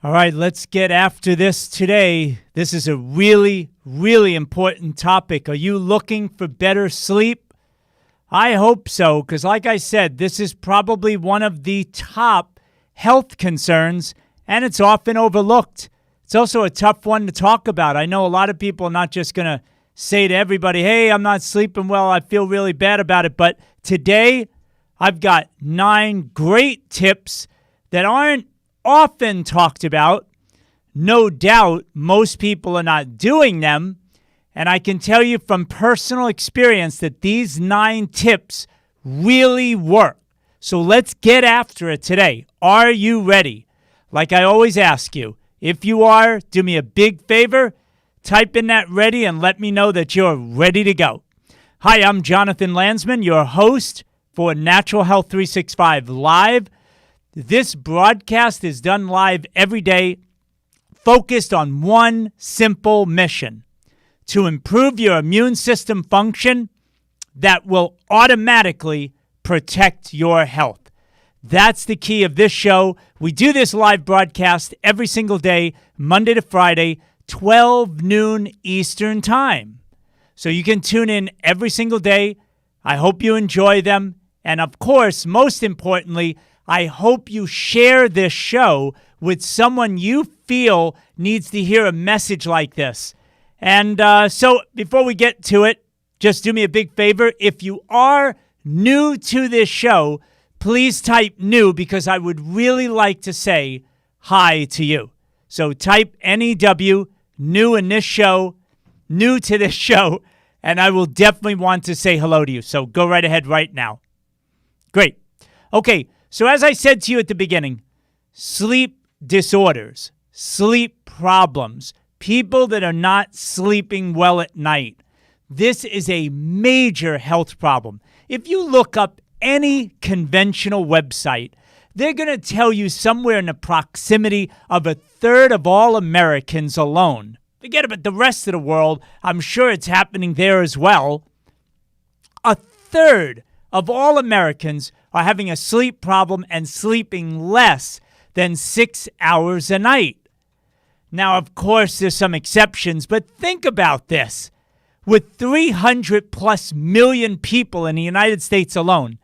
All right, let's get after this today. This is a really, really important topic. Are you looking for better sleep? I hope so, because like I said, this is probably one of the top health concerns, and it's often overlooked. It's also a tough one to talk about. I know a lot of people are not just going to say to everybody, hey, I'm not sleeping well, I feel really bad about it. But today, I've got 9 great tips that aren't often talked about. No doubt most people are not doing them. And I can tell you from personal experience that these 9 tips really work. So let's get after it today. Are you ready? Like I always ask you, if you are, do me a big favor, type in that ready and let me know that you're ready to go. Hi, I'm Jonathan Landsman, your host for Natural Health 365 Live. This broadcast is done live every day, focused on one simple mission: to improve your immune system function that will automatically protect your health. That's the key of this show. We do this live broadcast every single day, Monday to Friday, 12 noon Eastern Time. So you can tune in every single day. I hope you enjoy them. And of course, most importantly, I hope you share this show with someone you feel needs to hear a message like this. And so before we get to it, just do me a big favor. If you are new to this show, please type new, because I would really like to say hi to you. So type NEW, new in this show, new to this show, and I will definitely want to say hello to you. So go right ahead right now. Great. Okay. So as I said to you at the beginning, sleep disorders, sleep problems, people that are not sleeping well at night, this is a major health problem. If you look up any conventional website, they're going to tell you somewhere in the proximity of a third of all Americans alone. Forget about the rest of the world. I'm sure it's happening there as well. A third of all Americans are having a sleep problem and sleeping less than 6 hours a night. Now, of course, there's some exceptions, but think about this. With 300 plus million people in the United States alone,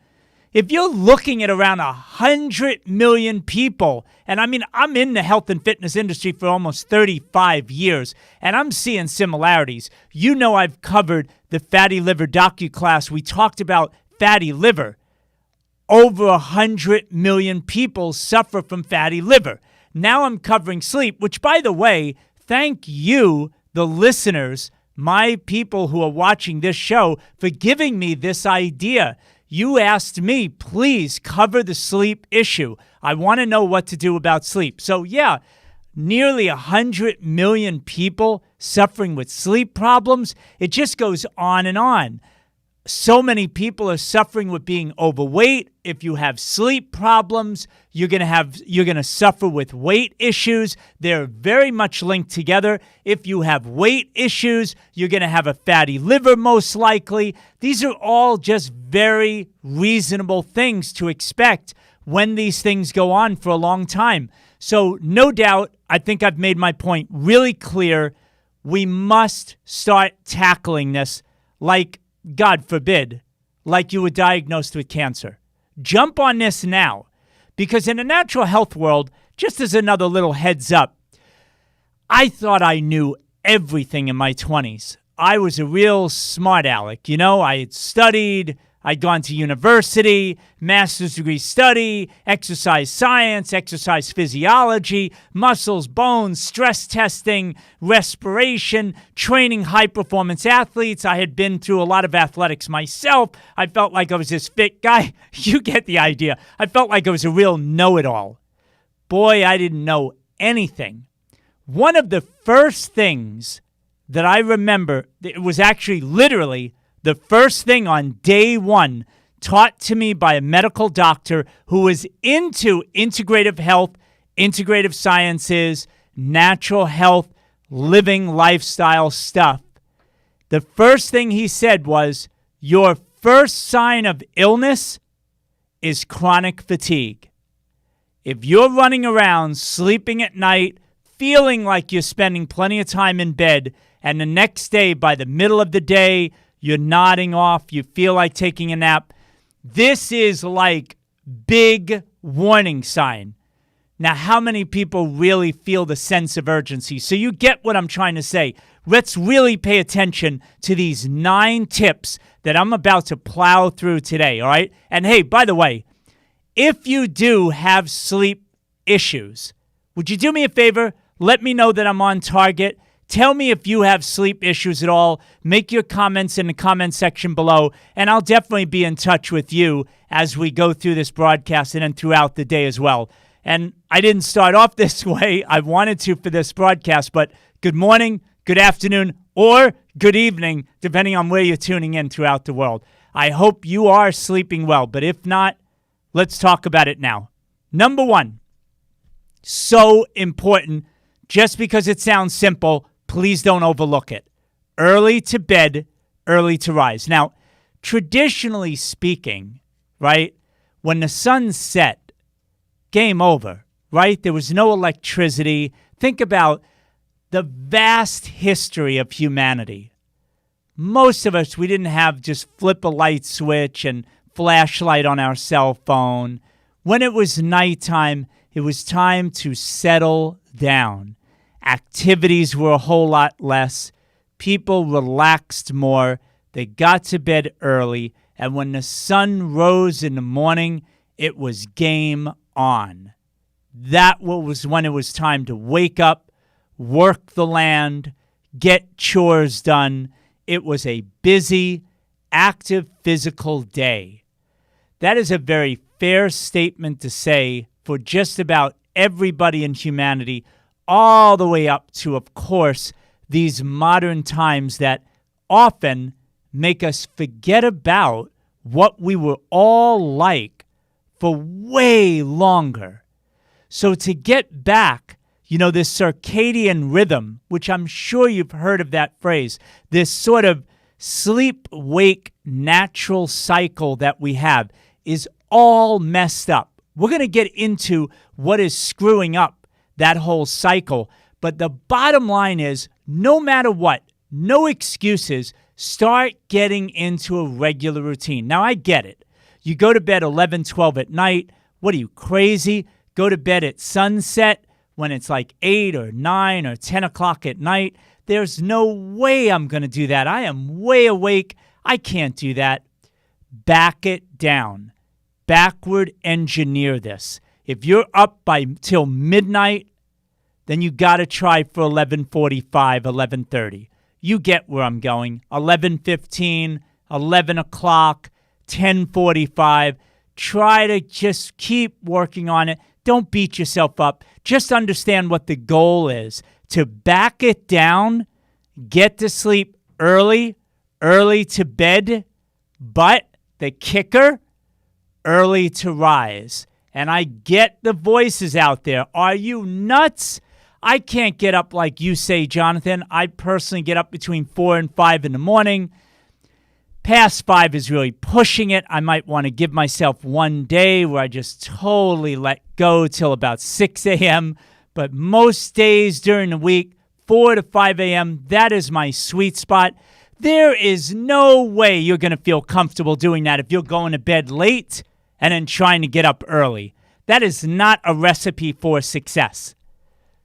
if you're looking at around 100 million people, and I mean, I'm in the health and fitness industry for almost 35 years, and I'm seeing similarities. You know, I've covered the fatty liver docu-class. We talked about fatty liver. Over 100 million people suffer from fatty liver. Now I'm covering sleep, which, by the way, thank you, the listeners, my people who are watching this show, for giving me this idea. You asked me, please cover the sleep issue. I want to know what to do about sleep. So yeah, nearly 100 million people suffering with sleep problems. It just goes on and on. So many people are suffering with being overweight. If you have sleep problems, you're going to suffer with weight issues. They're very much linked together. If you have weight issues, you're going to have a fatty liver most likely. These are all just very reasonable things to expect when these things go on for a long time. So no doubt, I think I've made my point really clear. We must start tackling this like, God forbid, like you were diagnosed with cancer. Jump on this now, because in the natural health world, just as another little heads up, I thought I knew everything in my 20s. I was a real smart aleck. You know, I had studied, I'd gone to university, master's degree study, exercise science, exercise physiology, muscles, bones, stress testing, respiration, training high-performance athletes. I had been through a lot of athletics myself. I felt like I was this fit guy. You get the idea. I felt like I was a real know-it-all. Boy, I didn't know anything. One of the first things that I remember, it was actually literally the first thing on day one taught to me by a medical doctor who was into integrative health, integrative sciences, natural health, living lifestyle stuff. The first thing he said was, your first sign of illness is chronic fatigue. If you're running around, sleeping at night, feeling like you're spending plenty of time in bed, and the next day, by the middle of the day, you're nodding off, you feel like taking a nap, this is like big warning sign. Now, how many people really feel the sense of urgency? So you get what I'm trying to say. Let's really pay attention to these 9 tips that I'm about to plow through today, all right? And hey, by the way, if you do have sleep issues, would you do me a favor? Let me know that I'm on target. Tell me if you have sleep issues at all. Make your comments in the comment section below, and I'll definitely be in touch with you as we go through this broadcast and then throughout the day as well. And I didn't start off this way. I wanted to for this broadcast, but good morning, good afternoon, or good evening, depending on where you're tuning in throughout the world. I hope you are sleeping well, but if not, let's talk about it now. Number 1, so important. Just because it sounds simple, please don't overlook it. Early to bed, early to rise. Now, traditionally speaking, right, when the sun set, game over, right? There was no electricity. Think about the vast history of humanity. Most of us, we didn't have just flip a light switch and flashlight on our cell phone. When it was nighttime, it was time to settle down. Activities were a whole lot less. People relaxed more. They got to bed early. And when the sun rose in the morning, it was game on. That was when it was time to wake up, work the land, get chores done. It was a busy, active, physical day. That is a very fair statement to say for just about everybody in humanity, all the way up to, of course, these modern times that often make us forget about what we were all like for way longer. So to get back, this circadian rhythm, which I'm sure you've heard of that phrase, this sort of sleep-wake natural cycle that we have is all messed up. We're going to get into what is screwing up that whole cycle. But the bottom line is, no matter what, no excuses, start getting into a regular routine. Now, I get it. You go to bed 11, 12 at night. What are you, crazy? Go to bed at sunset when it's like 8 or 9 or 10 o'clock at night. There's no way I'm going to do that. I am way awake. I can't do that. Back it down. Backward engineer this. If you're up till midnight, then you got to try for 11:45, 11:30. You get where I'm going. 11:15, 11 o'clock, 10:45. Try to just keep working on it. Don't beat yourself up. Just understand what the goal is. To back it down, get to sleep early to bed, but the kicker, early to rise. And I get the voices out there. Are you nuts? I can't get up like you say, Jonathan. I personally get up between 4 and 5 in the morning. Past 5 is really pushing it. I might want to give myself one day where I just totally let go till about 6 a.m. But most days during the week, 4 to 5 a.m., that is my sweet spot. There is no way you're going to feel comfortable doing that if you're going to bed late and then trying to get up early. That is not a recipe for success.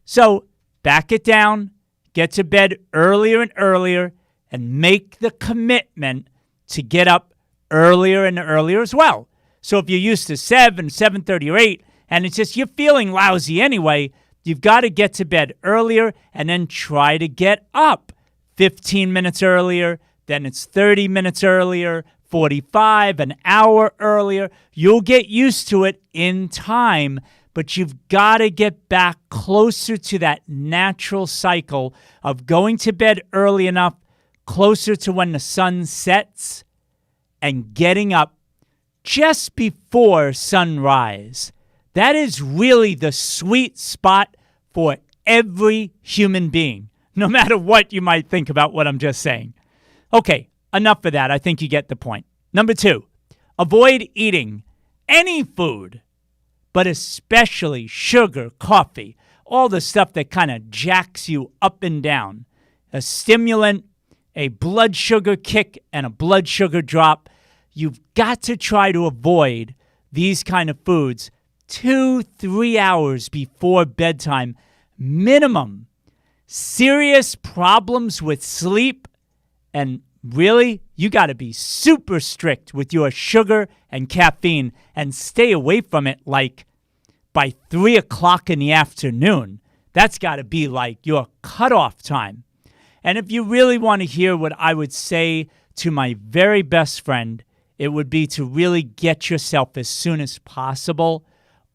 So back it down, get to bed earlier and earlier, and make the commitment to get up earlier and earlier as well. So if you're used to 7, 7:30, or 8, and it's just you're feeling lousy anyway, you've got to get to bed earlier and then try to get up 15 minutes earlier, then it's 30 minutes earlier, 45, an hour earlier. You'll get used to it in time, but you've got to get back closer to that natural cycle of going to bed early enough, closer to when the sun sets, and getting up just before sunrise. That is really the sweet spot for every human being, no matter what you might think about what I'm just saying. Okay, enough of that. I think you get the point. Number 2, avoid eating any food but especially sugar, coffee, all the stuff that kind of jacks you up and down. A stimulant, a blood sugar kick, and a blood sugar drop. You've got to try to avoid these kind of foods 2-3 hours before bedtime, minimum. Serious problems with sleep, and really, you got to be super strict with your sugar and caffeine and stay away from it like by 3 o'clock in the afternoon. That's got to be like your cutoff time. And if you really want to hear what I would say to my very best friend, it would be to really get yourself as soon as possible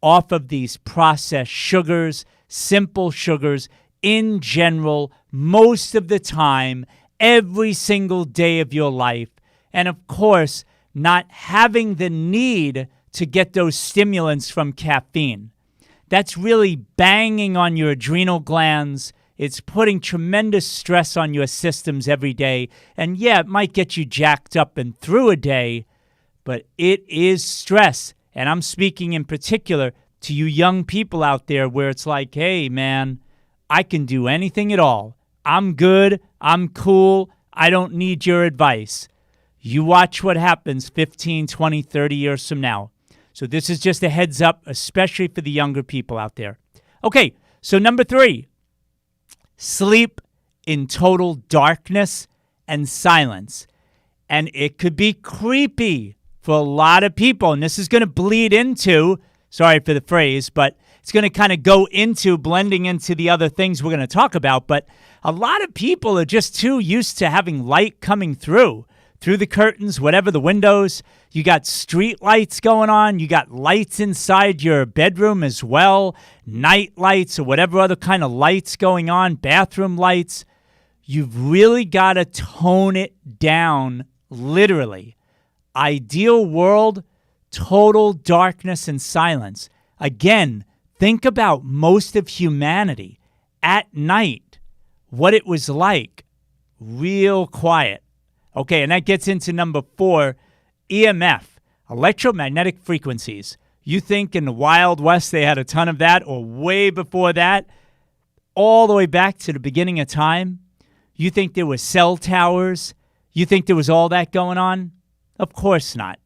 off of these processed sugars, simple sugars in general, most of the time, every single day of your life. And of course, not having the need to get those stimulants from caffeine. That's really banging on your adrenal glands. It's putting tremendous stress on your systems every day. And yeah, it might get you jacked up and through a day, but it is stress. And I'm speaking in particular to you young people out there where it's like, hey, man, I can do anything at all. I'm good. I'm cool. I don't need your advice. You watch what happens 15, 20, 30 years from now. So this is just a heads up, especially for the younger people out there. Okay, so number 3, sleep in total darkness and silence. And it could be creepy for a lot of people. And this is going to bleed into, sorry for the phrase, but it's going to kind of go into blending into the other things we're going to talk about. But a lot of people are just too used to having light coming through the curtains, whatever the windows. You got street lights going on. You got lights inside your bedroom as well, night lights or whatever other kind of lights going on, bathroom lights. You've really got to tone it down, literally. Ideal world, total darkness and silence. Again, think about most of humanity at night, what it was like, real quiet. Okay, and that gets into number 4, EMF, electromagnetic frequencies. You think in the Wild West they had a ton of that, or way before that, all the way back to the beginning of time? You think there were cell towers? You think there was all that going on? Of course not.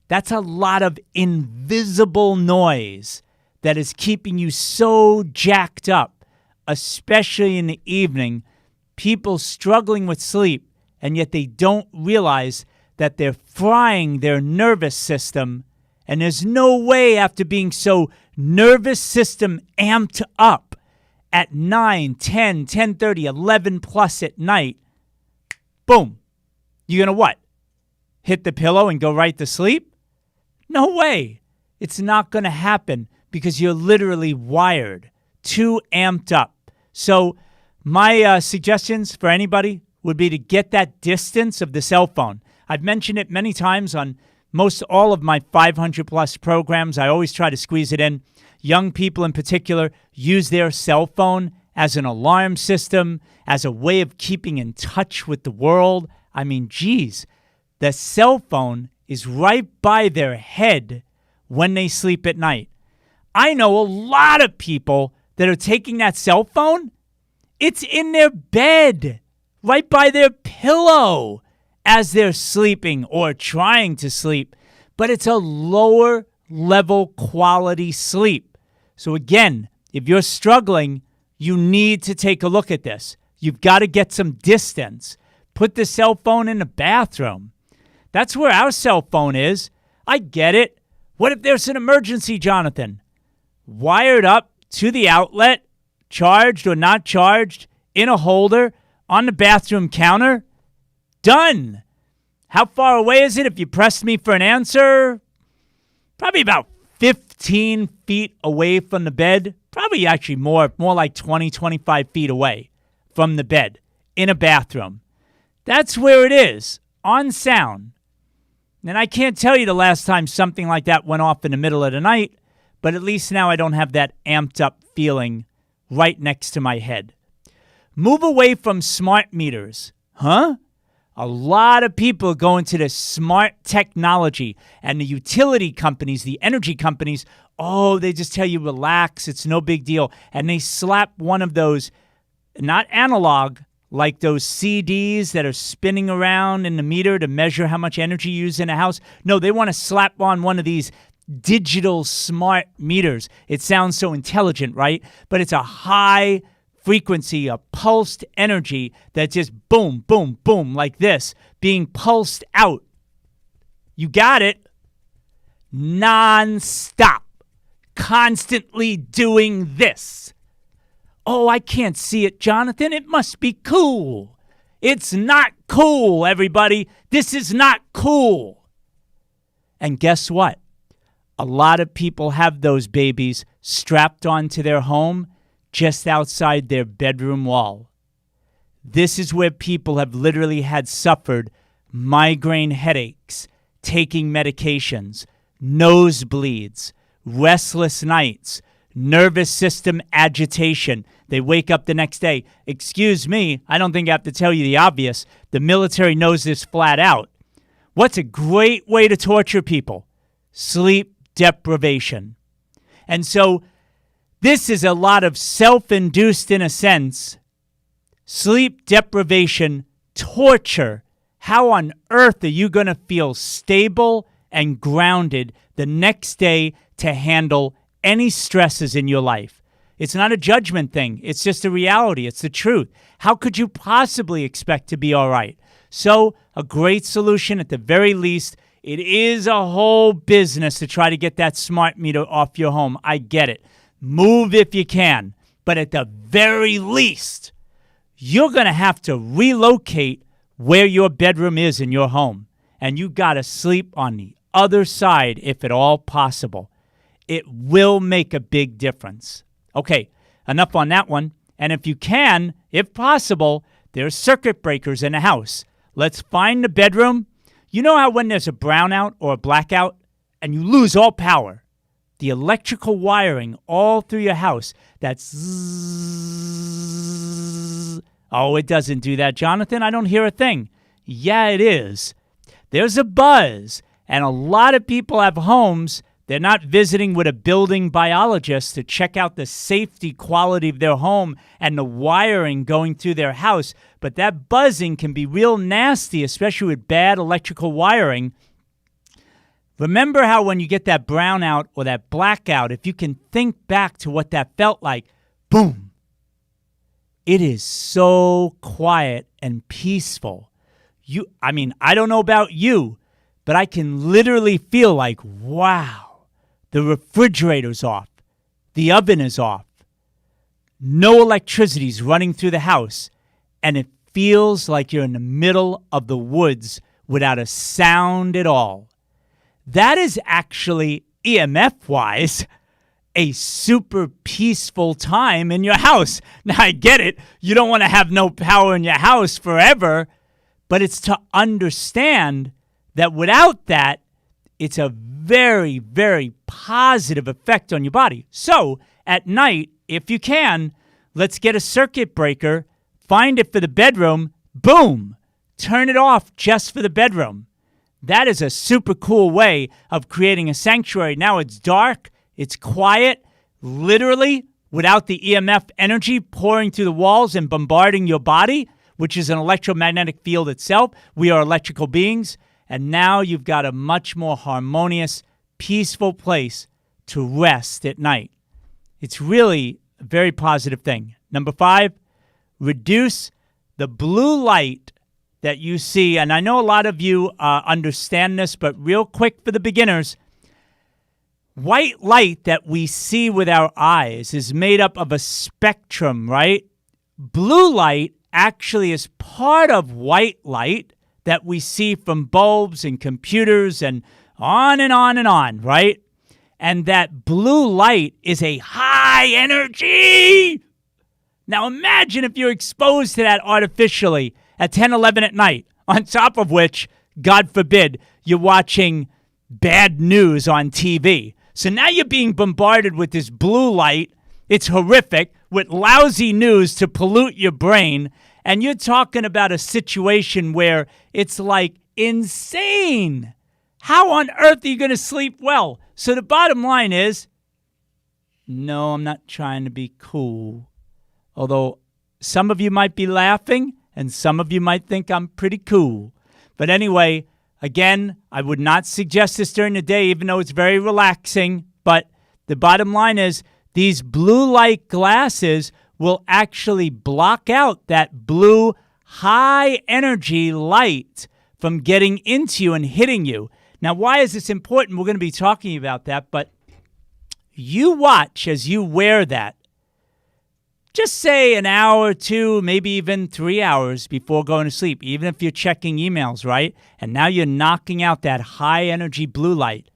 That's a lot of invisible noise that is keeping you so jacked up, especially in the evening, people struggling with sleep, and yet they don't realize that they're frying their nervous system, and there's no way after being so nervous system amped up at 9, 10, 10:30, 11 plus at night, boom, you're going to what? Hit the pillow and go right to sleep? No way. It's not going to happen because you're literally wired, too amped up. So my suggestions for anybody would be to get that distance of the cell phone. I've mentioned it many times on most all of my 500-plus programs. I always try to squeeze it in. Young people in particular use their cell phone as an alarm system, as a way of keeping in touch with the world. I mean, geez, the cell phone is right by their head when they sleep at night. I know a lot of people that are taking that cell phone. It's in their bed, right by their pillow as they're sleeping or trying to sleep. But it's a lower level quality sleep. So again, if you're struggling, you need to take a look at this. You've got to get some distance. Put the cell phone in the bathroom. That's where our cell phone is. I get it. What if there's an emergency, Jonathan? Wired up to the outlet, charged or not charged, in a holder, on the bathroom counter. Done. How far away is it if you pressed me for an answer? Probably about 15 feet away from the bed. Probably actually more like 20, 25 feet away from the bed in a bathroom. That's where it is, on sound. And I can't tell you the last time something like that went off in the middle of the night, but at least now I don't have that amped up feeling right next to my head. Move away from smart meters. Huh? A lot of people are going to this smart technology, and the utility companies, the energy companies, they just tell you, relax, it's no big deal. And they slap one of those, not analog, like those CDs that are spinning around in the meter to measure how much energy you use in a house. No, they want to slap on one of these digital smart meters. It sounds so intelligent, right? But it's a high frequency, a pulsed energy that just boom, boom, boom, like this, being pulsed out. You got it? Non-stop. Constantly doing this. Oh, I can't see it, Jonathan. It must be cool. It's not cool, everybody. This is not cool. And guess what? A lot of people have those babies strapped onto their home just outside their bedroom wall. This is where people have literally had suffered migraine headaches, taking medications, nosebleeds, restless nights, nervous system agitation. They wake up the next day. Excuse me, I don't think I have to tell you the obvious. The military knows this flat out. What's a great way to torture people? Sleep deprivation. And so this is a lot of self-induced, in a sense, sleep deprivation, torture. How on earth are you going to feel stable and grounded the next day to handle any stresses in your life? It's not a judgment thing. It's just a reality. It's the truth. How could you possibly expect to be all right? So a great solution, at the very least, it is a whole business to try to get that smart meter off your home. I get it. Move if you can. But at the very least, you're going to have to relocate where your bedroom is in your home. And you got to sleep on the other side if at all possible. It will make a big difference. Okay, enough on that one. And if you can, if possible, there's circuit breakers in the house. Let's find the bedroom. You know how when there's a brownout or a blackout and you lose all power, the electrical wiring all through your house, that's zzz. Oh, it doesn't do that, Jonathan. I don't hear a thing. Yeah, it is. There's a buzz, and a lot of people have homes. They're not visiting with a building biologist to check out the safety quality of their home and the wiring going through their house. But that buzzing can be real nasty, especially with bad electrical wiring. Remember how when you get that brownout or that blackout, if you can think back to what that felt like, boom. It is so quiet and peaceful. I don't know about you, but I can literally feel like, wow. The refrigerator's off. The oven is off. No electricity's running through the house. And it feels like you're in the middle of the woods without a sound at all. That is actually, EMF-wise, a super peaceful time in your house. Now, I get it. You don't want to have no power in your house forever. But it's to understand that without that, it's a very, very positive effect on your body. So at night, if you can, let's get a circuit breaker, find it for the bedroom, boom, turn it off just for the bedroom. That is a super cool way of creating a sanctuary. Now it's dark, it's quiet, literally without the EMF energy pouring through the walls and bombarding your body, which is an electromagnetic field itself. We are electrical beings. And now you've got a much more harmonious, peaceful place to rest at night. It's really a very positive thing. Number 5, reduce the blue light that you see. And I know a lot of you understand this, but real quick for the beginners, white light that we see with our eyes is made up of a spectrum, right? Blue light actually is part of white light that we see from bulbs and computers and on and on and on, right? And that blue light is a high energy. Now imagine if you're exposed to that artificially at 10, 11 at night, on top of which, God forbid, you're watching bad news on TV. So now you're being bombarded with this blue light. It's horrific, with lousy news to pollute your brain. And you're talking about a situation where it's like insane. How on earth are you going to sleep well? So the bottom line is, no, I'm not trying to be cool. Although some of you might be laughing and some of you might think I'm pretty cool. But anyway, again, I would not suggest this during the day, even though it's very relaxing. But the bottom line is these blue light glasses will actually block out that blue high energy light from getting into you and hitting you. Now, why is this important? We're going to be talking about that, but you watch as you wear that. Just say an hour or two, maybe even 3 hours before going to sleep, even if you're checking emails, right? And now you're knocking out that high energy blue light.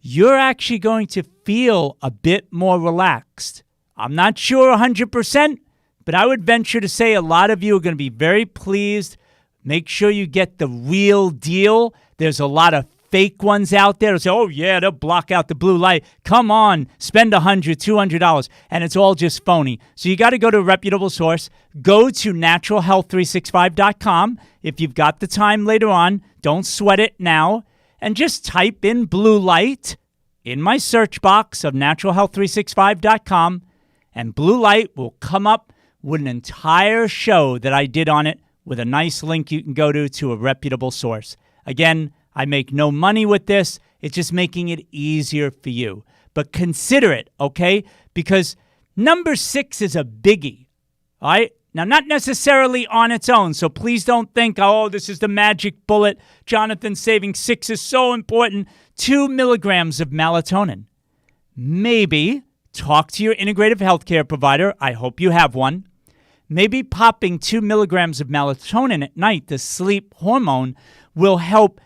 You're actually going to feel a bit more relaxed. I'm not sure 100%, but I would venture to say a lot of you are going to be very pleased. Make sure you get the real deal. There's a lot of fake ones out there who say, oh, yeah, they'll block out the blue light. Come on, spend $100, $200, and it's all just phony. So you got to go to a reputable source. Go to naturalhealth365.com. If you've got the time later on, don't sweat it now, and just type in blue light in my search box of naturalhealth365.com, and blue light will come up with an entire show that I did on it with a nice link you can go to a reputable source. Again, I make no money with this. It's just making it easier for you. But consider it, okay? Because number 6 is a biggie, all right? Now, not necessarily on its own, so please don't think, oh, this is the magic bullet. Jonathan, saving 6 is so important. 2 milligrams of melatonin. Maybe talk to your integrative healthcare provider. I hope you have one. Maybe popping 2 milligrams of melatonin at night, the sleep hormone, will help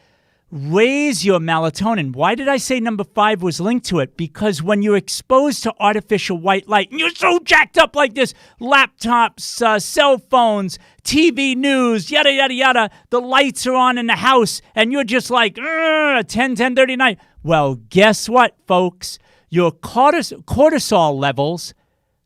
raise your melatonin. Why did I say number 5 was linked to it? Because when you're exposed to artificial white light, and you're so jacked up like this, laptops, cell phones, TV news, yada, yada, yada, the lights are on in the house, and you're just like, 10:30 night. Well, guess what, folks? Your cortisol levels,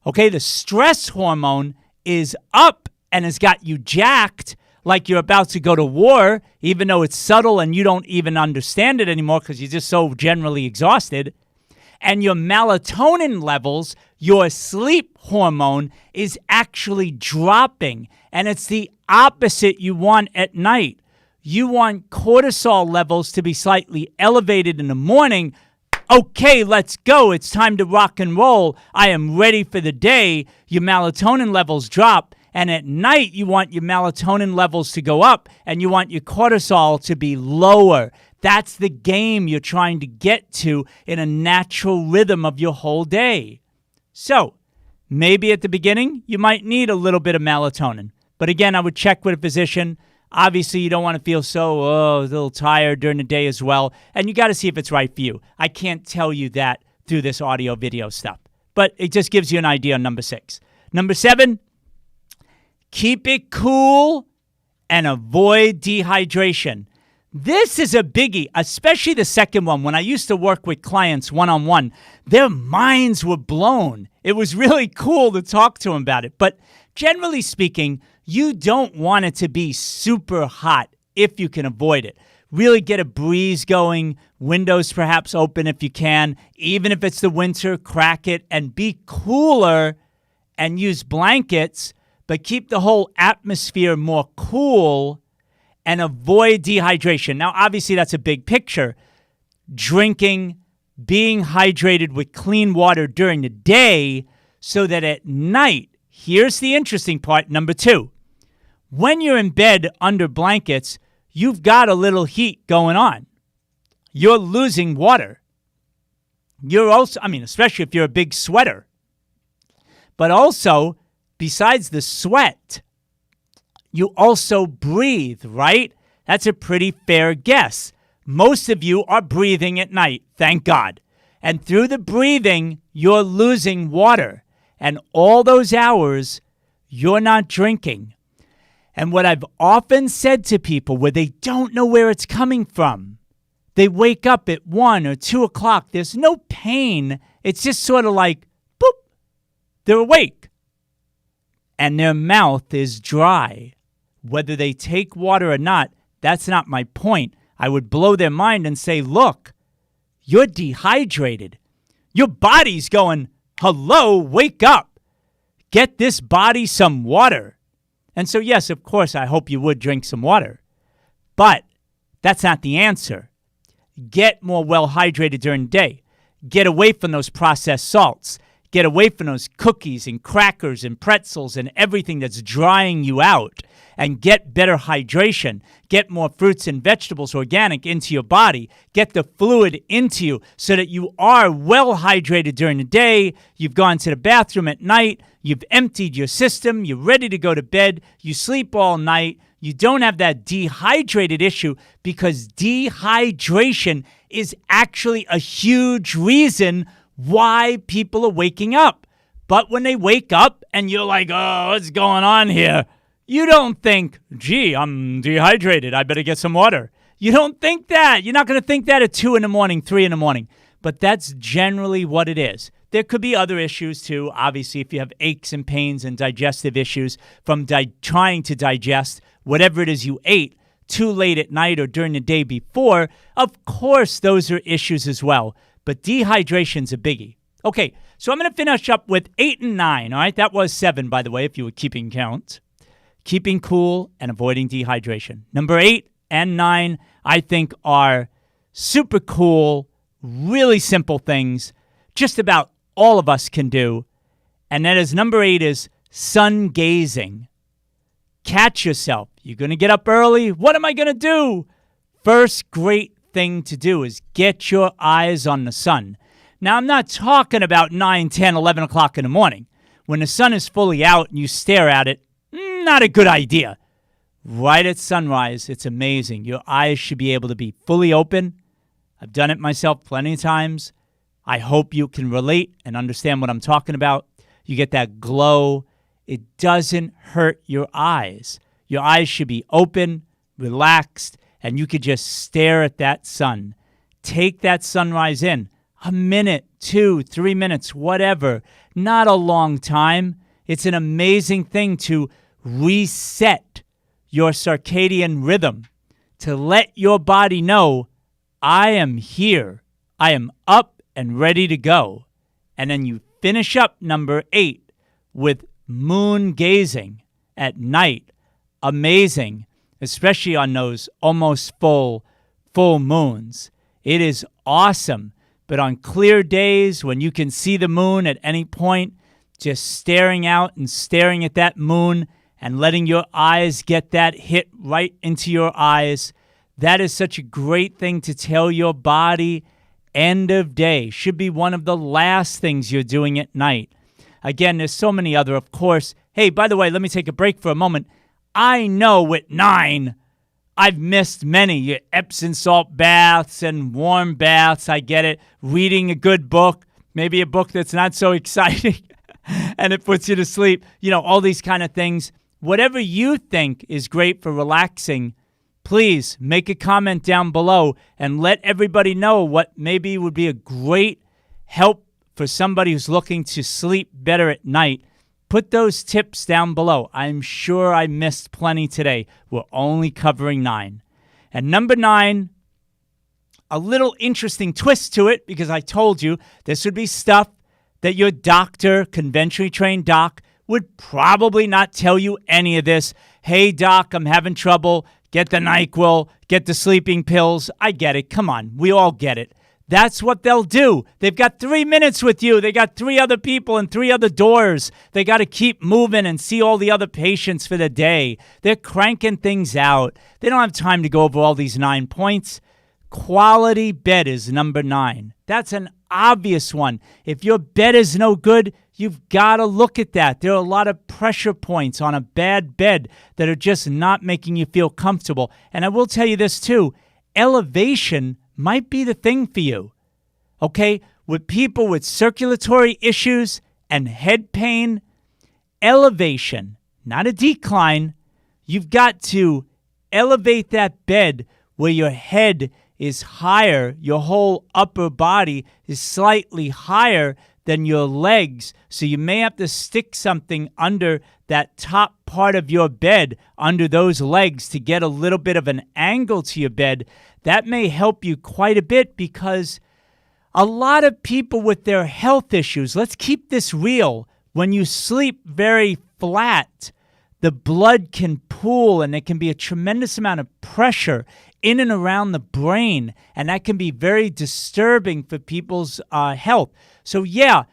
okay, the stress hormone is up and has got you jacked, like you're about to go to war, even though it's subtle and you don't even understand it anymore because you're just so generally exhausted. And your melatonin levels, your sleep hormone, is actually dropping. And it's the opposite you want at night. You want cortisol levels to be slightly elevated in the morning. Okay, let's go. It's time to rock and roll. I am ready for the day. Your melatonin levels drop. And at night, you want your melatonin levels to go up and you want your cortisol to be lower. That's the game you're trying to get to in a natural rhythm of your whole day. So maybe at the beginning, you might need a little bit of melatonin. But again, I would check with a physician. Obviously, you don't want to feel so a little tired during the day as well. And you got to see if it's right for you. I can't tell you that through this audio video stuff. But it just gives you an idea on number 6. Number 7. Keep it cool and avoid dehydration. This is a biggie, especially the second one. When I used to work with clients one-on-one, their minds were blown. It was really cool to talk to them about it. But generally speaking, you don't want it to be super hot if you can avoid it. Really get a breeze going, windows perhaps open if you can. Even if it's the winter, crack it and be cooler and use blankets, but keep the whole atmosphere more cool and avoid dehydration. Now, obviously, that's a big picture. Drinking, being hydrated with clean water during the day so that at night, here's the interesting part, number 2. When you're in bed under blankets, you've got a little heat going on. You're losing water. You're also, especially if you're a big sweater. But also, besides the sweat, you also breathe, right? That's a pretty fair guess. Most of you are breathing at night, thank God. And through the breathing, you're losing water. And all those hours, you're not drinking. And what I've often said to people where they don't know where it's coming from, they wake up at 1 or 2 o'clock, there's no pain. It's just sort of like, boop, they're awake. and their mouth is dry. Whether they take water or not, that's not my point. I would blow their mind and say, look, you're dehydrated. Your body's going, hello, wake up. Get this body some water. And so, yes, of course, I hope you would drink some water. But that's not the answer. Get more well hydrated during the day. Get away from those processed salts. Get away from those cookies and crackers and pretzels and everything that's drying you out. And get better hydration. Get more fruits and vegetables, organic, into your body. Get the fluid into you so that you are well hydrated during the day. You've gone to the bathroom at night. You've emptied your system. You're ready to go to bed. You sleep all night. You don't have that dehydrated issue, because dehydration is actually a huge reason why people are waking up. But when they wake up and you're like, oh, what's going on here? You don't think, gee, I'm dehydrated. I better get some water. You don't think that. You're not going to think that at 2 in the morning, 3 in the morning. But that's generally what it is. There could be other issues too. Obviously, if you have aches and pains and digestive issues from trying to digest whatever it is you ate too late at night or during the day before, of course, those are issues as well. But dehydration's a biggie. Okay, so I'm going to finish up with 8 and 9. All right, that was 7, by the way, if you were keeping count. Keeping cool and avoiding dehydration. Number 8 and 9, I think, are super cool, really simple things just about all of us can do. And that is, number 8 is sun gazing. Catch yourself. You're going to get up early. What am I going to do? First great thing to do is get your eyes on the sun. Now, I'm not talking about 9, 10, 11 o'clock in the morning. When the sun is fully out and you stare at it, not a good idea. Right at sunrise, it's amazing. Your eyes should be able to be fully open. I've done it myself plenty of times. I hope you can relate and understand what I'm talking about. You get that glow. It doesn't hurt your eyes. Your eyes should be open, relaxed, and you could just stare at that sun. Take that sunrise in. A minute, 2, 3 minutes, whatever. Not a long time. It's an amazing thing to reset your circadian rhythm, to let your body know, I am here. I am up and ready to go. And then you finish up number 8 with moon gazing at night. Amazing, especially on those almost full moons. It is awesome. But on clear days when you can see the moon at any point, just staring out and staring at that moon and letting your eyes get that hit right into your eyes, that is such a great thing to tell your body. End of day should be one of the last things you're doing at night. Again, there's so many other, of course. Hey, by the way, let me take a break for a moment. I know at 9, I've missed many Epsom salt baths and warm baths. I get it. Reading a good book, maybe a book that's not so exciting and it puts you to sleep. You know, all these kind of things. Whatever you think is great for relaxing, please make a comment down below and let everybody know what maybe would be a great help for somebody who's looking to sleep better at night. Put those tips down below. I'm sure I missed plenty today. We're only covering 9. And number 9, a little interesting twist to it, because I told you this would be stuff that your doctor, conventionally trained doc, would probably not tell you any of this. Hey, doc, I'm having trouble. Get the NyQuil. Get the sleeping pills. I get it. Come on. We all get it. That's what they'll do. They've got 3 minutes with you. They got 3 other people and 3 other doors. They got to keep moving and see all the other patients for the day. They're cranking things out. They don't have time to go over all these 9 points. Quality bed is number 9. That's an obvious one. If your bed is no good, you've got to look at that. There are a lot of pressure points on a bad bed that are just not making you feel comfortable. And I will tell you this too. Elevation might be the thing for you, okay? With people with circulatory issues and head pain, elevation, not a decline. You've got to elevate that bed where your head is higher, your whole upper body is slightly higher than your legs. So you may have to stick something under that top part of your bed, under those legs, to get a little bit of an angle to your bed. That may help you quite a bit, because a lot of people with their health issues, let's keep this real, when you sleep very flat, the blood can pool and there can be a tremendous amount of pressure in and around the brain, and that can be very disturbing for people's health. So yeah,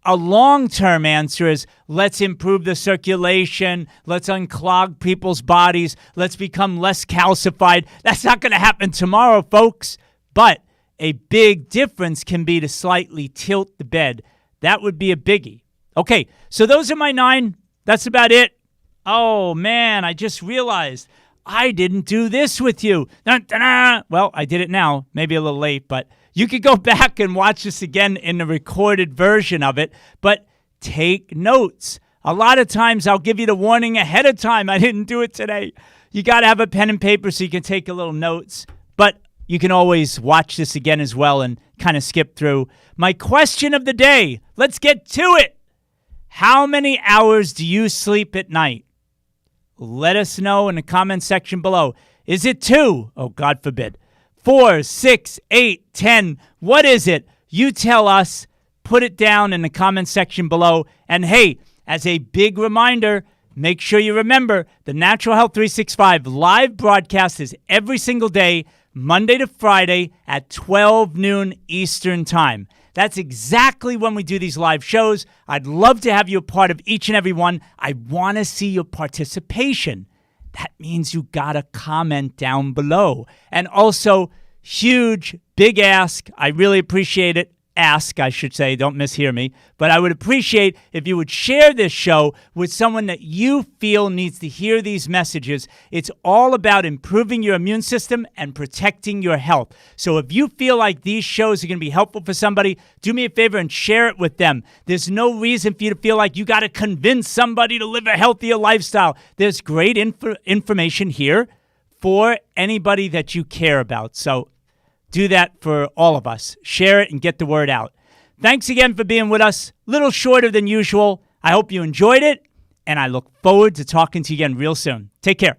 a long-term answer is let's improve the circulation, let's unclog people's bodies, let's become less calcified. That's not going to happen tomorrow, folks, but a big difference can be to slightly tilt the bed. That would be a biggie. Okay, so those are my 9. That's about it. Oh, man, I just realized I didn't do this with you. Dun, dun, dun. Well, I did it now, maybe a little late, but you could go back and watch this again in the recorded version of it, but take notes. A lot of times I'll give you the warning ahead of time. I didn't do it today. You got to have a pen and paper so you can take a little notes, but you can always watch this again as well and kind of skip through. My question of the day, let's get to it. How many hours do you sleep at night? Let us know in the comment section below. Is it 2? Oh, God forbid. 4, 6, 8, 10. What is it? You tell us. Put it down in the comment section below. And hey, as a big reminder, make sure you remember the Natural Health 365 live broadcast is every single day, Monday to Friday at 12 noon Eastern Time. That's exactly when we do these live shows. I'd love to have you a part of each and every one. I want to see your participation. That means you got to comment down below. And also, huge, big ask. I really appreciate it. Ask, I should say. Don't mishear me. But I would appreciate if you would share this show with someone that you feel needs to hear these messages. It's all about improving your immune system and protecting your health. So if you feel like these shows are going to be helpful for somebody, do me a favor and share it with them. There's no reason for you to feel like you got to convince somebody to live a healthier lifestyle. There's great information here for anybody that you care about. So do that for all of us. Share it and get the word out. Thanks again for being with us. A little shorter than usual. I hope you enjoyed it, and I look forward to talking to you again real soon. Take care.